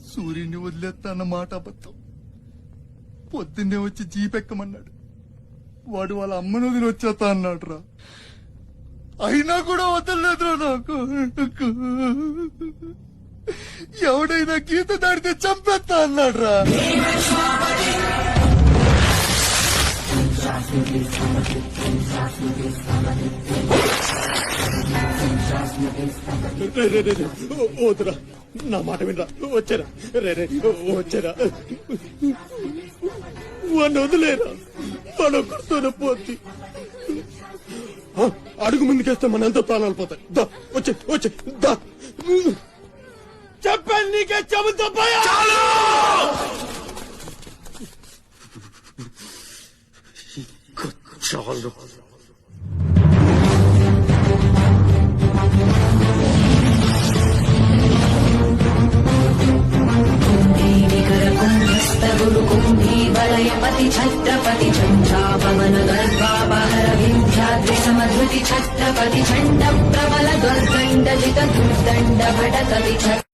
సూర్యుని వదిలేస్తా అన్న మాట అబద్ధం. పొద్దున్నే వచ్చి జీపెక్కమన్నాడు. వాడు వాళ్ళ అమ్మను వదిలి వచ్చేస్తా అన్నాడు రా. అయినా కూడా వదలలేదురా నాకు. ఎవడైనా గీత దాడితే చంపేస్తా అన్నాడు రా. వద్దురా, నా మాట వినరా. వచ్చారా వచ్చారా, వాడిని వదిలేరా. వాడు ఒక్కడితోనే పోద్ది. అడుగు ముందుకేస్తే మన ఎంత ప్రాణాలు పోతాయి. దా వచ్చే వచ్చే దా. చెప్పాను నీకే, చెబుతా చాలు. वलयपति छत्रपति झंझापवन गर्भापहर विंध्याद्रि समधृति छत्रपति झंड प्रबल दुर्दंड जित दुर्दंड भटकति